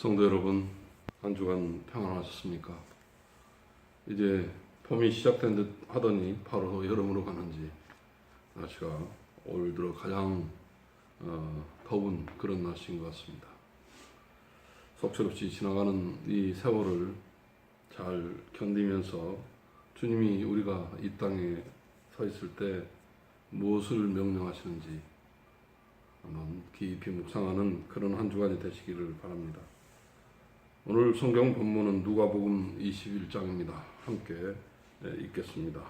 성도 여러분, 한 주간 평안하셨습니까? 이제 봄이 시작된 듯 하더니 바로 여름으로 가는지 날씨가 올 들어 가장 더운 그런 날씨인 것 같습니다. 속절없이 지나가는 이 세월을 잘 견디면서 주님이 우리가 이 땅에 서 있을 때 무엇을 명령하시는지 한번 깊이 묵상하는 그런 한 주간이 되시기를 바랍니다. 오늘 성경 본문은 누가복음 21장입니다. 함께 읽겠습니다.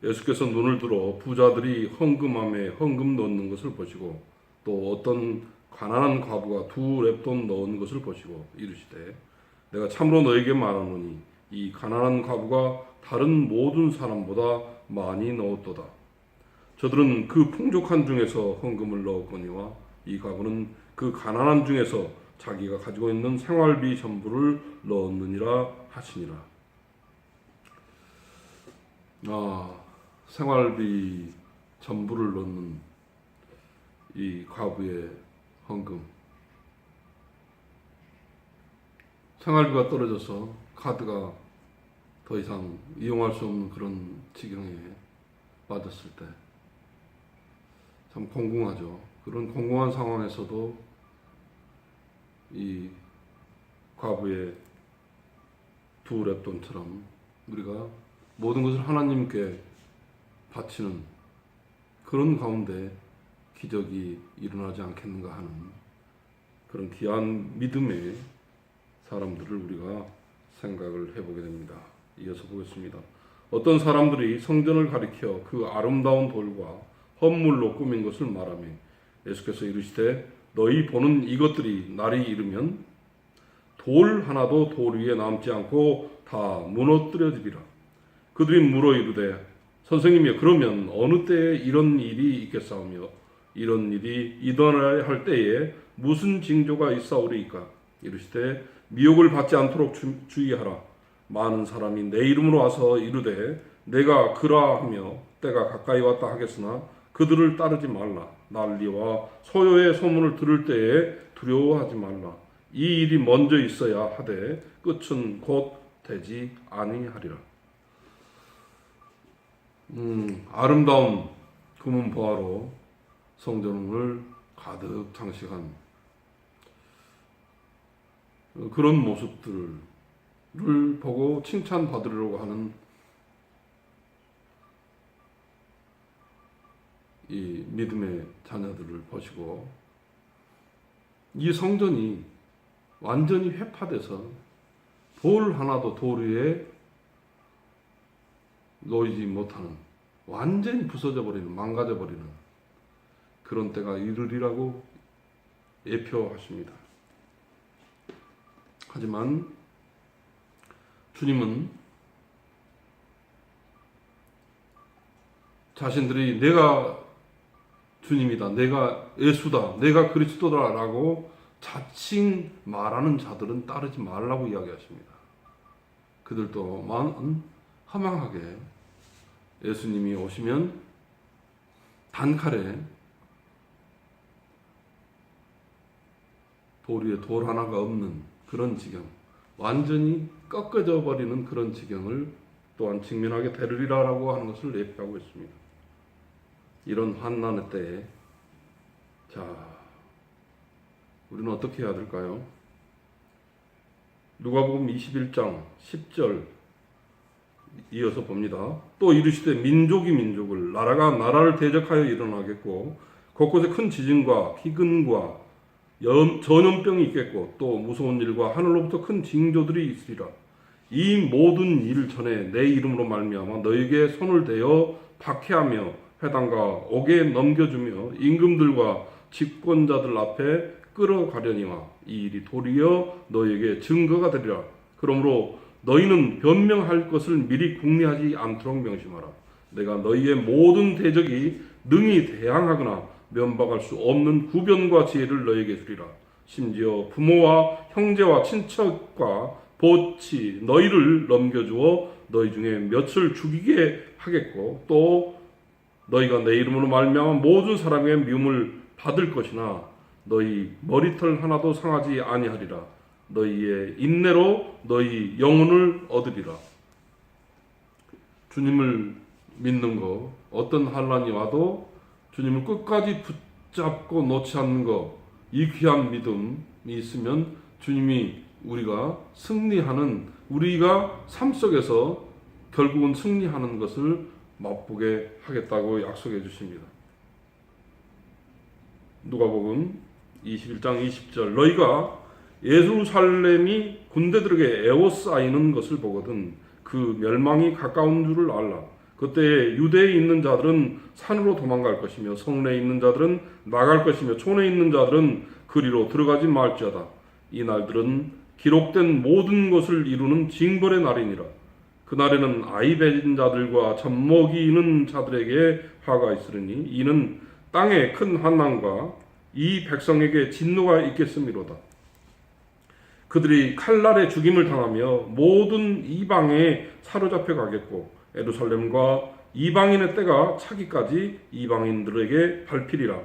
예수께서 눈을 들어 부자들이 헌금함에 헌금 넣는 것을 보시고 또 어떤 가난한 과부가 2렙돈 넣은 것을 보시고 이르시되 내가 참으로 너에게 말하노니 이 가난한 과부가 다른 모든 사람보다 많이 넣었도다. 저들은 그 풍족한 중에서 헌금을 넣었거니와 이 과부는 그 가난한 중에서 자기가 가지고 있는 생활비 전부를 넣었느니라 하시니라. 생활비 전부를 넣는 이 과부의 헌금. 생활비가 떨어져서 카드가 더 이상 이용할 수 없는 그런 지경에 빠졌을 때 참 공공하죠. 그런 공공한 상황에서도 이 과부의 2렙돈처럼 우리가 모든 것을 하나님께 바치는 그런 가운데 기적이 일어나지 않겠는가 하는 그런 귀한 믿음의 사람들을 우리가 생각을 해보게 됩니다. 이어서 보겠습니다. 어떤 사람들이 성전을 가리켜 그 아름다운 돌과 헌물로 꾸민 것을 말하며 예수께서 이르시되 너희 보는 이것들이 날이 이르면 돌 하나도 돌 위에 남지 않고 다 무너뜨려지리라. 그들이 물어 이르되 선생님이여 그러면 어느 때에 이런 일이 있겠사오며 이런 일이 일어나야 할 때에 무슨 징조가 있사오리이까? 이르시되 미혹을 받지 않도록 주의하라. 많은 사람이 내 이름으로 와서 이르되 내가 그라 하며 때가 가까이 왔다 하겠으나 그들을 따르지 말라. 난리와 소요의 소문을 들을 때에 두려워하지 말라. 이 일이 먼저 있어야 하되 끝은 곧 되지 아니하리라. 아름다운 금은 보화로 성전을 가득 장식한 그런 모습들을 보고 칭찬받으려고 하는 이 믿음의 자녀들을 보시고 이 성전이 완전히 회파돼서 돌 하나도 돌 위에 놓이지 못하는 완전히 부서져 버리는 망가져 버리는 그런 때가 이르리라고 예표하십니다. 하지만 주님은 자신들이 내가 주님이다, 내가 예수다, 내가 그리스도다 라고 자칭 말하는 자들은 따르지 말라고 이야기하십니다. 그들도 허망하게 예수님이 오시면 단칼에 돌 위에 돌 하나가 없는 그런 지경, 완전히 꺾어져 버리는 그런 지경을 또한 직면하게 되리라라고 하는 것을 예표하고 있습니다. 이런 환난의 때에 우리는 어떻게 해야 될까요? 누가복음 21장 10절 이어서 봅니다. 또 이르시되 민족이 민족을 나라가 나라를 대적하여 일어나겠고 곳곳에 큰 지진과 기근과 전염병이 있겠고 또 무서운 일과 하늘로부터 큰 징조들이 있으리라. 이 모든 일 전에 내 이름으로 말미암아 너에게 손을 대어 박해하며 회당과 옥에 넘겨주며 임금들과 집권자들 앞에 끌어가려니와 이 일이 도리어 너에게 증거가 되리라. 그러므로 너희는 변명할 것을 미리 궁리하지 않도록 명심하라. 내가 너희의 모든 대적이 능히 대항하거나 면박할 수 없는 구변과 지혜를 너희에게 주리라. 심지어 부모와 형제와 친척과 보치 너희를 넘겨주어 너희 중에 몇을 죽이게 하겠고 또 너희가 내 이름으로 말미암아 모든 사람의 미움을 받을 것이나 너희 머리털 하나도 상하지 아니하리라. 너희의 인내로 너희 영혼을 얻으리라. 주님을 믿는 거, 어떤 환난이 와도 주님을 끝까지 붙잡고 놓지 않는 거, 이 귀한 믿음이 있으면 주님이 우리가 승리하는, 우리가 삶 속에서 결국은 승리하는 것을 맛보게 하겠다고 약속해 주십니다. 누가복음 21장 20절, 너희가 예루살렘이 군대들에게 에워싸이는 것을 보거든 그 멸망이 가까운 줄을 알라. 그때 유대에 있는 자들은 산으로 도망갈 것이며 성내에 있는 자들은 나갈 것이며 촌에 있는 자들은 그리로 들어가지 말지어다. 이 날들은 기록된 모든 것을 이루는 징벌의 날이니라. 그날에는 아이 뱉은 자들과 젖먹이는 자들에게 화가 있으리니 이는 땅에 큰 환난과 이 백성에게 진노가 있겠음이로다. 그들이 칼날에 죽임을 당하며 모든 이방에 사로잡혀 가겠고 예루살렘과 이방인의 때가 차기까지 이방인들에게 밟히리라.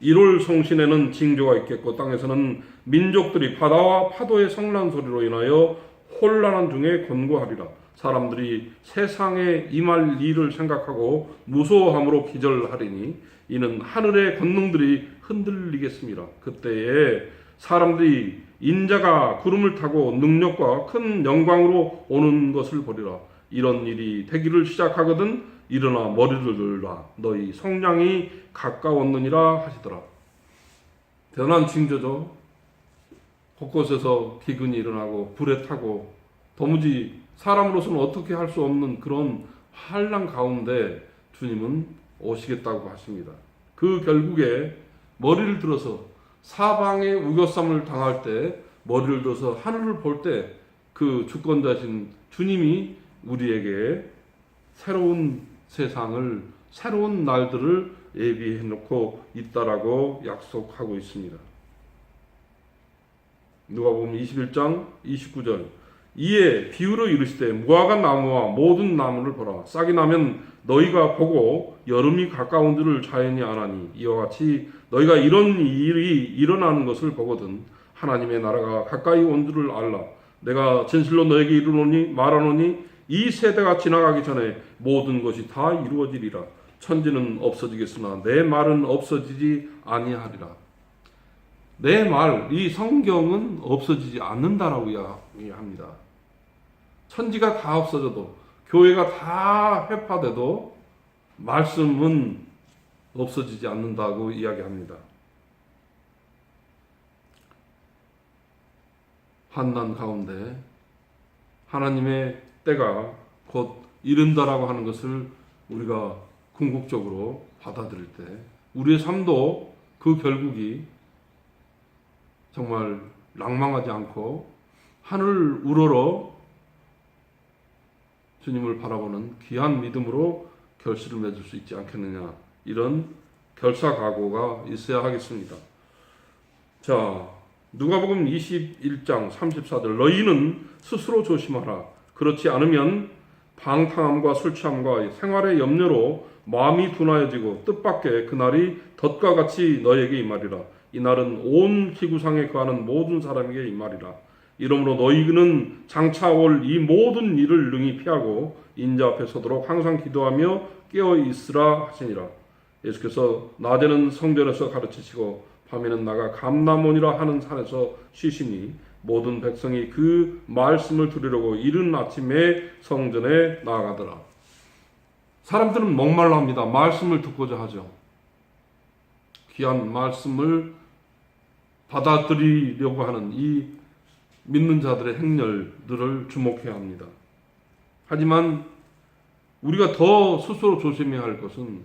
1월 성신에는 징조가 있겠고 땅에서는 민족들이 바다와 파도의 성난 소리로 인하여 혼란한 중에 권고하리라. 사람들이 세상에 임할 일을 생각하고 무서워함으로 기절하리니 이는 하늘의 권능들이 흔들리겠습니다. 그때에 사람들이 인자가 구름을 타고 능력과 큰 영광으로 오는 것을 보리라. 이런 일이 되기를 시작하거든 일어나 머리를 들라. 너희 성량이 가까웠느니라 하시더라. 대단한 징조죠. 곳곳에서 기근이 일어나고 불에 타고 도무지 사람으로서는 어떻게 할 수 없는 그런 환난 가운데 주님은 오시겠다고 하십니다. 그 결국에 머리를 들어서 사방에 우겨쌈을 당할 때 머리를 들어서 하늘을 볼 때 그 주권자신 주님이 우리에게 새로운 세상을, 새로운 날들을 예비해 놓고 있다라고 약속하고 있습니다. 누가복음 21장 29절, 이에 비유로 이르시되 무화과 나무와 모든 나무를 보라. 싹이 나면 너희가 보고 여름이 가까운 줄을 자연히 아나니 이와 같이 너희가 이런 일이 일어나는 것을 보거든 하나님의 나라가 가까이 온 줄을 알라. 내가 진실로 너에게 이르노니 말하노니 이 세대가 지나가기 전에 모든 것이 다 이루어지리라. 천지는 없어지겠으나 내 말은 없어지지 아니하리라. 내 말, 이 성경은 없어지지 않는다라고 이야기합니다. 천지가 다 없어져도, 교회가 다 회파돼도 말씀은 없어지지 않는다고 이야기합니다. 환난 가운데 하나님의 때가 곧 이른다라고 하는 것을 우리가 궁극적으로 받아들일 때 우리의 삶도 그 결국이 정말 낭망하지 않고 하늘 우러러 주님을 바라보는 귀한 믿음으로 결실을 맺을 수 있지 않겠느냐, 이런 결사각오가 있어야 하겠습니다. 자, 누가복음 21장 34절, 너희는 스스로 조심하라. 그렇지 않으면 방탕함과 술 취함과 생활의 염려로 마음이 둔하여지고 뜻밖의 그날이 덫과 같이 너희에게 임하리라. 이날은 온 지구상에 거하는 모든 사람에게 임하리라. 이러므로 너희는 장차 올 이 모든 일을 능히 피하고 인자 앞에 서도록 항상 기도하며 깨어 있으라 하시니라. 예수께서 낮에는 성전에서 가르치시고 밤에는 나가 감람원이라 하는 산에서 쉬시니 모든 백성이 그 말씀을 들으려고 이른 아침에 성전에 나아가더라. 사람들은 목말라 합니다. 말씀을 듣고자 하죠. 귀한 말씀을 받아들이려고 하는 이 믿는 자들의 행렬들을 주목해야 합니다. 하지만 우리가 더 스스로 조심해야 할 것은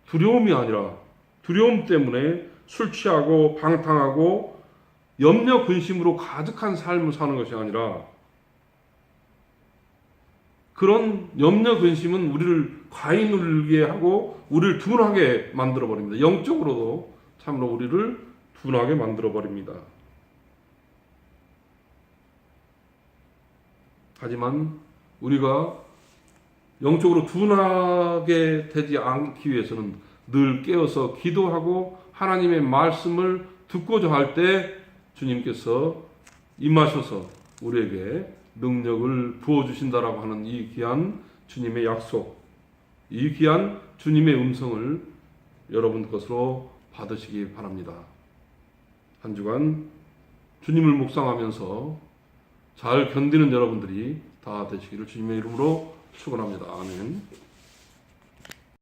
두려움이 아니라, 두려움 때문에 술 취하고 방탕하고 염려 근심으로 가득한 삶을 사는 것이 아니라, 그런 염려 근심은 우리를 과히 눌리게 하고 우리를 둔하게 만들어 버립니다. 영적으로도 참으로 우리를 둔하게 만들어 버립니다. 하지만 우리가 영적으로 둔하게 되지 않기 위해서는 늘 깨어서 기도하고 하나님의 말씀을 듣고자 할 때 주님께서 임하셔서 우리에게 능력을 부어주신다라고 하는 이 귀한 주님의 약속, 이 귀한 주님의 음성을 여러분 것으로 받으시기 바랍니다. 한 주간 주님을 묵상하면서 잘 견디는 여러분들이 다 되시기를 주님의 이름으로 축원합니다. 아멘.